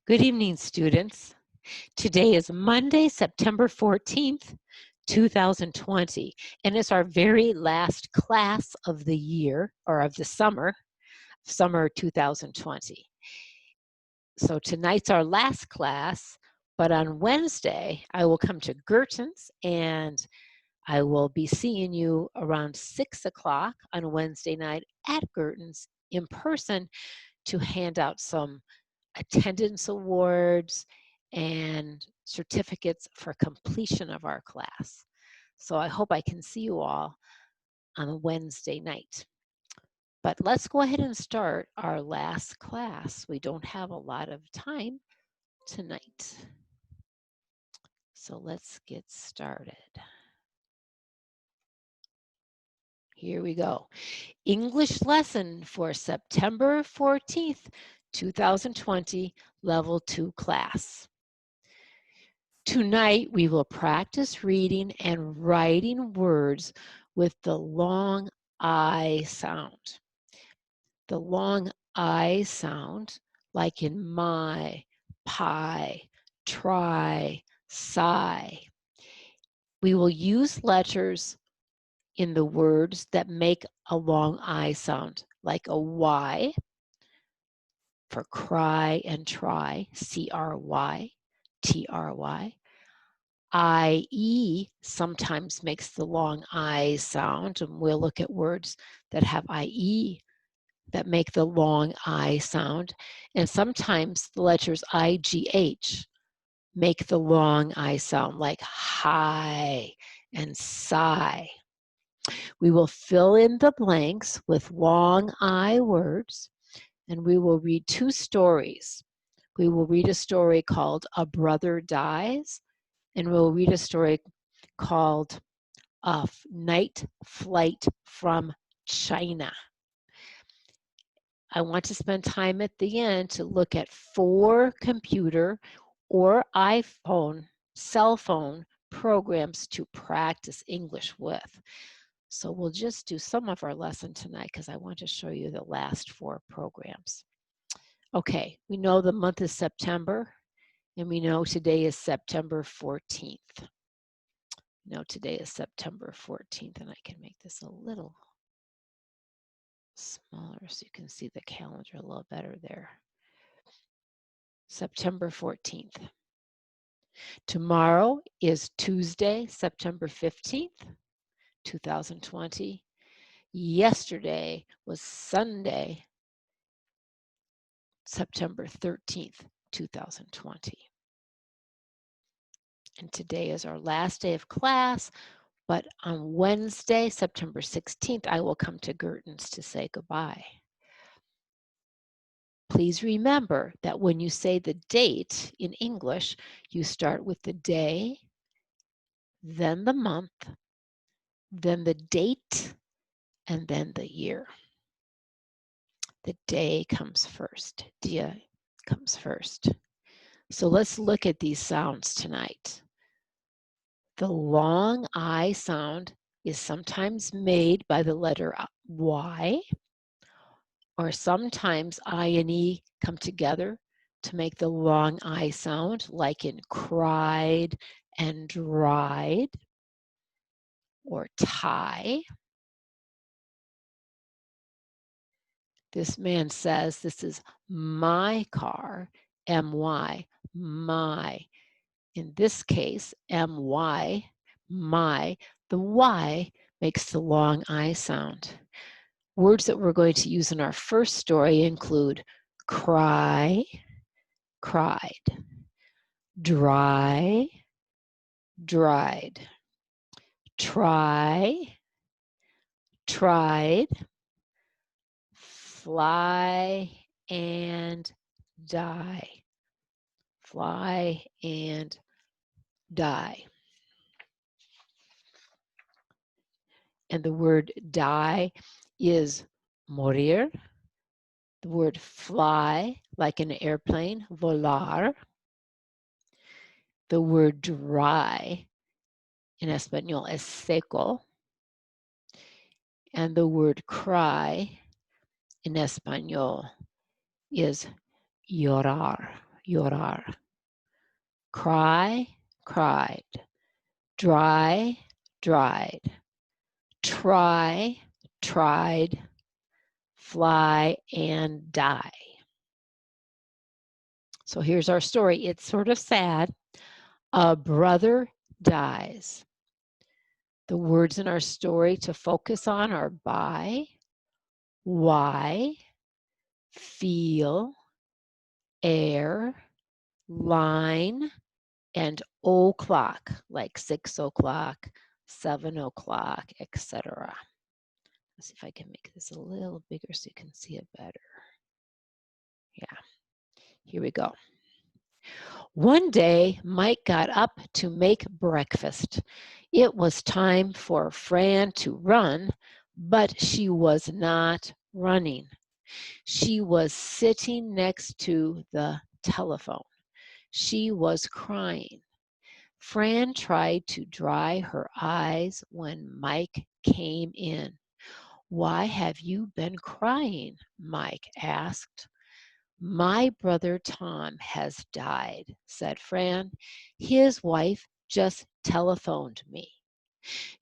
Good evening, students. Today is Monday, September 14th, 2020, and it's our very last class of the year, or of the summer 2020. So tonight's our last class, but on Wednesday, I will come to Girton's and I will be seeing you around 6 o'clock on Wednesday night at Girton's in person to hand out some attendance awards and certificates for completion of our class. So I hope I can see you all on a Wednesday night. But let's go ahead and start our last class. We don't have a lot of time tonight. So let's get started. Here we go. English lesson for September 14th, 2020, Level 2 class. Tonight, we will practice reading and writing words with the long I sound. The long I sound, like in my, pie, try, sigh. We will use letters in the words that make a long I sound, like a Y for cry and try, C-R-Y, T-R-Y. I-E sometimes makes the long I sound, and we'll look at words that have I-E that make the long I sound. And sometimes the letters I-G-H make the long I sound, like high and sigh. We will fill in the blanks with long I words, and we will read two stories. We will read a story called A Brother Dies, and we'll read a story called Night Flight from China. I want to spend time at the end to look at 4 computer or iPhone, cell phone programs to practice English with. So we'll just do some of our lesson tonight because I want to show you the last 4 programs. Okay, we know the month is September, and we know today is September 14th. No, today is September 14th, and I can make this a little smaller so you can see the calendar a little better there. September 14th. Tomorrow is Tuesday, September 15th, 2020. Yesterday was Sunday, September 13th, 2020. And today is our last day of class. But on Wednesday, September 16th, I will come to Girton's to say goodbye. Please remember that when you say the date in English, you start with the day, then the month, then the date, and then the year. The day comes first. Dia comes first. So let's look at these sounds tonight. The long I sound is sometimes made by the letter Y, or sometimes I and E come together to make the long I sound, like in cried and dried, or tie. This man says this is my car, M-Y, my. In this case, M-Y, my, the Y makes the long I sound. Words that we're going to use in our first story include cry, cried, dry, dried, try, tried, fly and die, fly and die. And the word die is morir. The word fly, like an airplane, volar. The word dry in Espanol es seco. And the word cry in Espanol is llorar, llorar. Cry, cried. Dry, dried. Try, tried. Fly and die. So here's our story. It's sort of sad. A brother dies. The words in our story to focus on are by, why, feel, air, line, and o'clock, like 6 o'clock, 7 o'clock, etc. Let's see if I can make this a little bigger so you can see it better. Yeah, here we go. One day, Mike got up to make breakfast. It was time for Fran to run, but she was not running. She was sitting next to the telephone. She was crying. Fran tried to dry her eyes when Mike came in. "Why have you been crying?" Mike asked. "My brother Tom has died," said Fran. "His wife just telephoned me.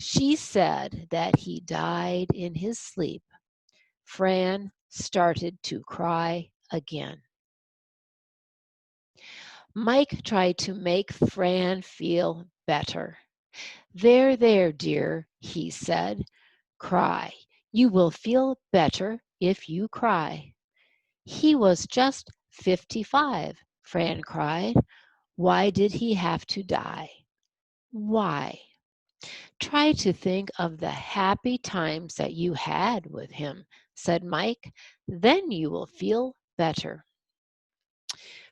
She said that he died in his sleep." Fran started to cry again. Mike tried to make Fran feel better. There, dear," he said. "Cry. You will feel better if you cry." "He was just 55, Fran cried. "Why did he have to die? Why?" "Try to think of the happy times that you had with him," said Mike. "Then you will feel better."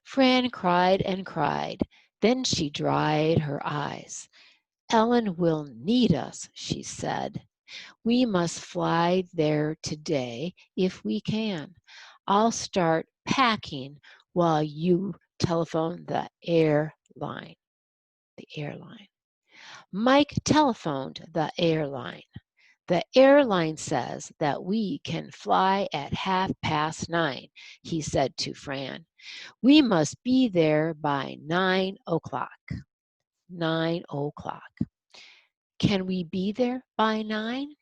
Fran cried and cried. Then she dried her eyes. "Ellen will need us," she said. "We must fly there today if we can. I'll start packing while you telephone the airline." The airline. Mike telephoned the airline. "The airline says that we can fly at 9:30, he said to Fran. "We must be there by 9 o'clock. 9 o'clock. Can we be there by 9?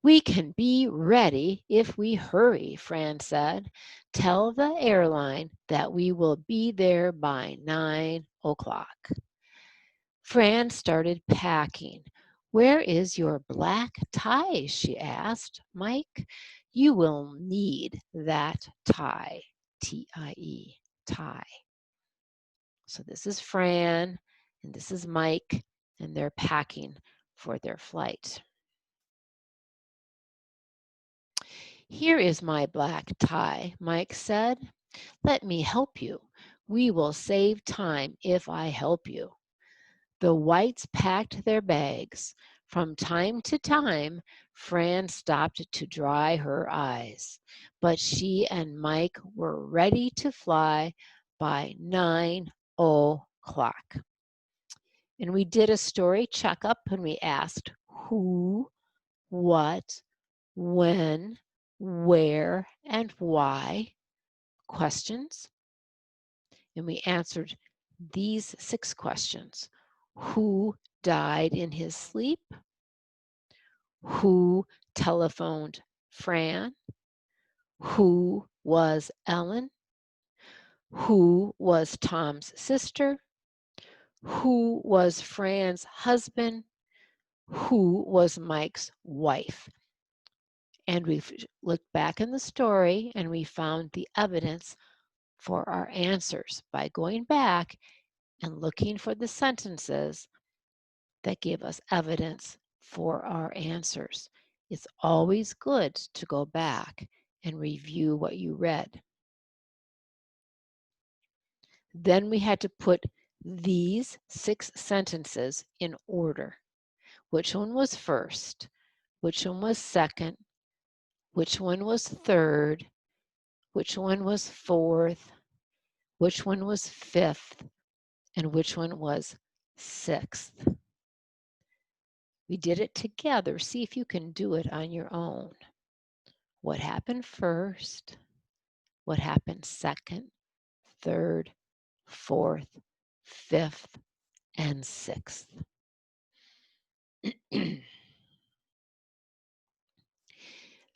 "We can be ready if we hurry," Fran said. "Tell the airline that we will be there by 9 o'clock. Fran started packing. "Where is your black tie?" she asked Mike. "You will need that tie." T-I-E, tie. So this is Fran and this is Mike, and they're packing for their flight. "Here is my black tie," Mike said. "Let me help you. We will save time if I help you." The whites packed their bags. From time to time, Fran stopped to dry her eyes, but she and Mike were ready to fly by 9 o'clock. And we did a story checkup and we asked who, what, when, where, and why questions. And we answered these 6 questions. Who died in his sleep? Who telephoned Fran? Who was Ellen? Who was Tom's sister? Who was Fran's husband? Who was Mike's wife? And we looked back in the story and we found the evidence for our answers by going back and looking for the sentences that give us evidence for our answers. It's always good to go back and review what you read. Then we had to put these 6 sentences in order. Which one was first? Which one was second? Which one was third? Which one was fourth? Which one was fifth? And which one was sixth? We did it together. See if you can do it on your own. What happened first? What happened second? third, fourth, fifth, and sixth.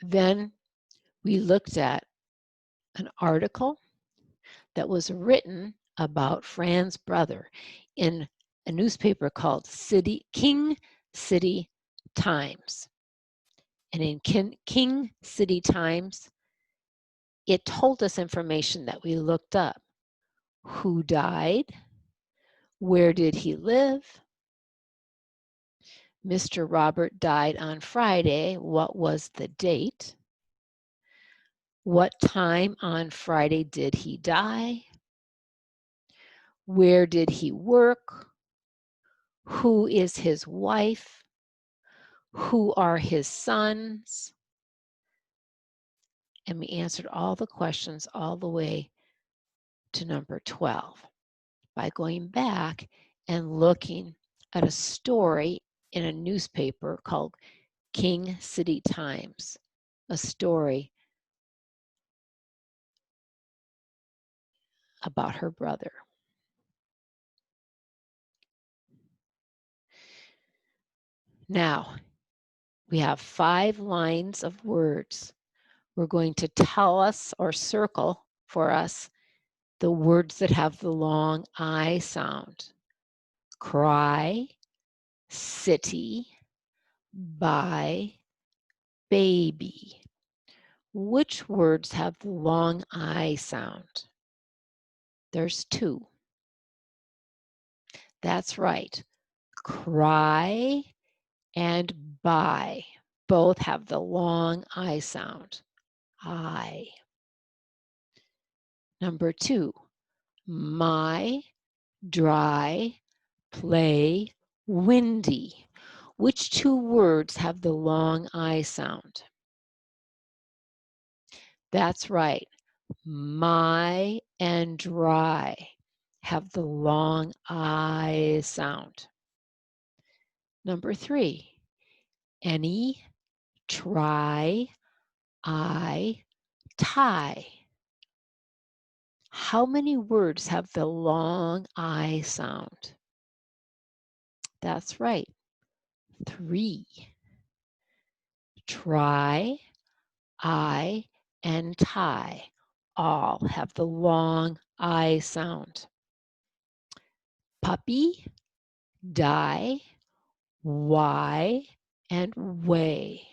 Then we looked at an article that was written about Fran's brother in a newspaper called King City Times. And in King City Times, it told us information that we looked up. Who died? Where did he live? Mr. Robert died on Friday. What was the date? What time on Friday did he die? Where did he work? Who is his wife? Who are his sons? And we answered all the questions all the way to number 12 by going back and looking at a story in a newspaper called King City Times, a story about her brother. Now, we have 5 lines of words. We're going to tell us or circle for us the words that have the long I sound. Cry, city, buy, baby. Which words have the long I sound? There's 2. That's right. Cry and buy both have the long I sound. I. Number 2, my, dry, play, windy. Which 2 words have the long I sound? That's right. My and dry have the long I sound. Number 3, any, try, I, tie. How many words have the long I sound? That's right, 3. Try, I, and tie all have the long I sound. Puppy, die, why, and way.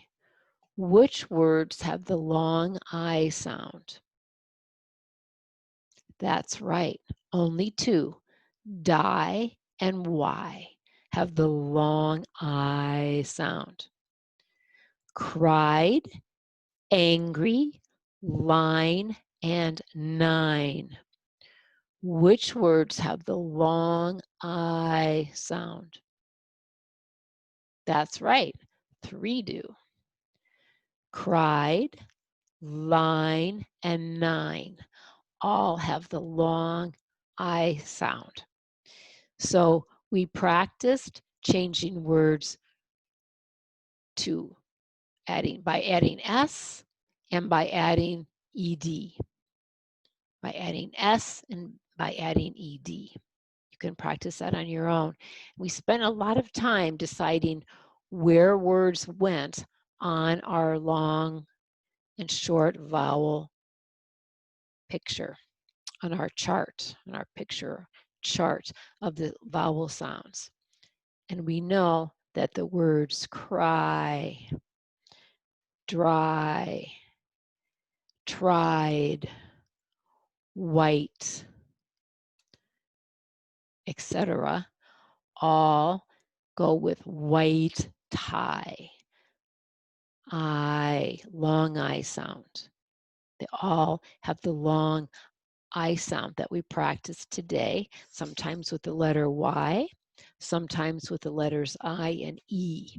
Which words have the long I sound? That's right, only 2. Die and why have the long I sound. Cried, angry, line, and 9. Which words have the long I sound? That's right, 3 do. Cried, line, and 9 all have the long I sound. So we practiced changing words to by adding S and by adding ED. By adding S and by adding ED. You can practice that on your own. We spent a lot of time deciding where words went on our long and short vowel picture, on our chart, on our picture chart of the vowel sounds. And we know that the words cry, dry, tried, white, etc. all go with white tie. I, long I sound. They all have the long I sound that we practiced today, sometimes with the letter Y, sometimes with the letters I and E,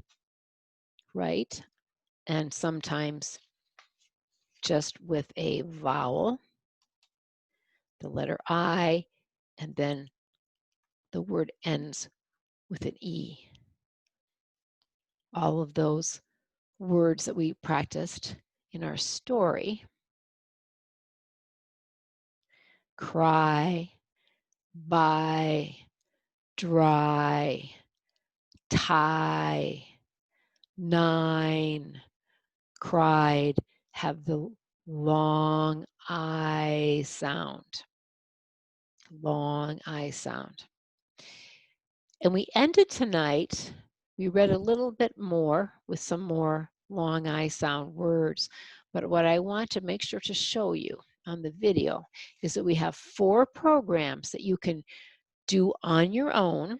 right? And sometimes just with a vowel, the letter I, and then the word ends with an E. All of those words that we practiced in our story cry, buy, dry, tie, 9, cried, have the long I sound. Long I sound. And we ended tonight, we read a little bit more with some more long I sound words. But what I want to make sure to show you on the video is that we have 4 programs that you can do on your own,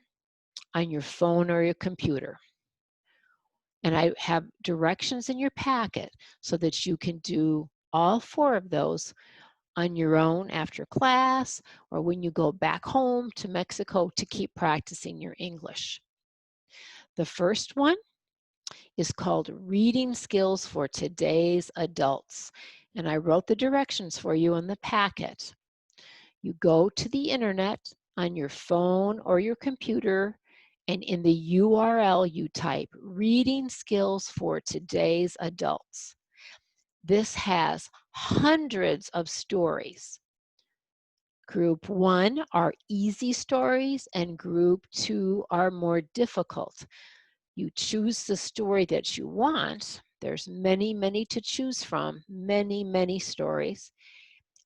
on your phone or your computer. And I have directions in your packet so that you can do all 4 of those on your own after class or when you go back home to Mexico to keep practicing your English. The first one is called Reading Skills for Today's Adults. And I wrote the directions for you in the packet. You go to the internet on your phone or your computer, and in the URL you type Reading Skills for Today's Adults. This has hundreds of stories. Group 1 are easy stories and group 2 are more difficult. You choose the story that you want. There's many, many to choose from, many, many stories.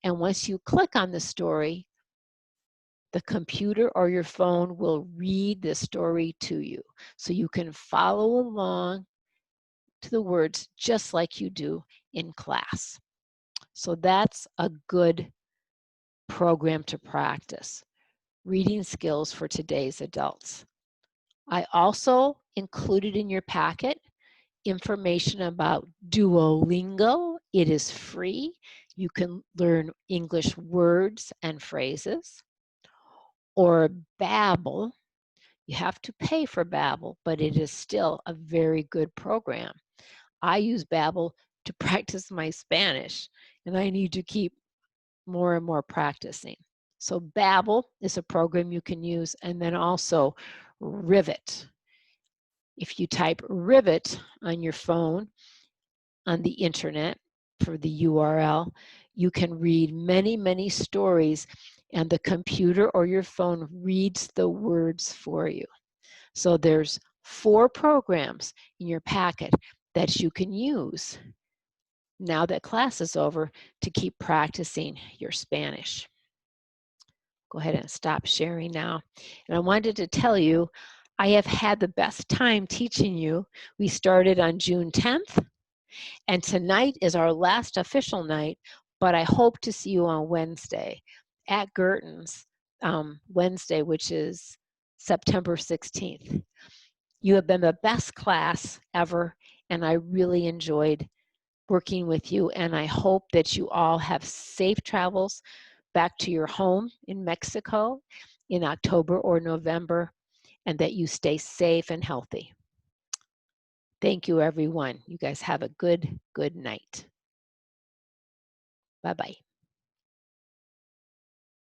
And once you click on the story, the computer or your phone will read the story to you. So you can follow along to the words just like you do in class. So that's a good program to practice. Reading skills for today's adults. I also included in your packet information about Duolingo. It is free. You can learn English words and phrases. Or Babbel. You have to pay for Babbel, but it is still a very good program. I use Babbel to practice my Spanish, and I need to keep more and more practicing. So Babbel is a program you can use, and then also Rivet. If you type Rivet on your phone, on the internet for the URL, you can read many, many stories, and the computer or your phone reads the words for you. So there's 4 programs in your packet that you can use now that class is over to keep practicing your Spanish. Go ahead and stop sharing now. And I wanted to tell you, I have had the best time teaching you. We started on June 10th, and tonight is our last official night, but I hope to see you on Wednesday at Girton's, Wednesday, which is September 16th. You have been the best class ever, and I really enjoyed working with you, and I hope that you all have safe travels back to your home in Mexico in October or November, and that you stay safe and healthy. Thank you, everyone. You guys have a good night. Bye-bye.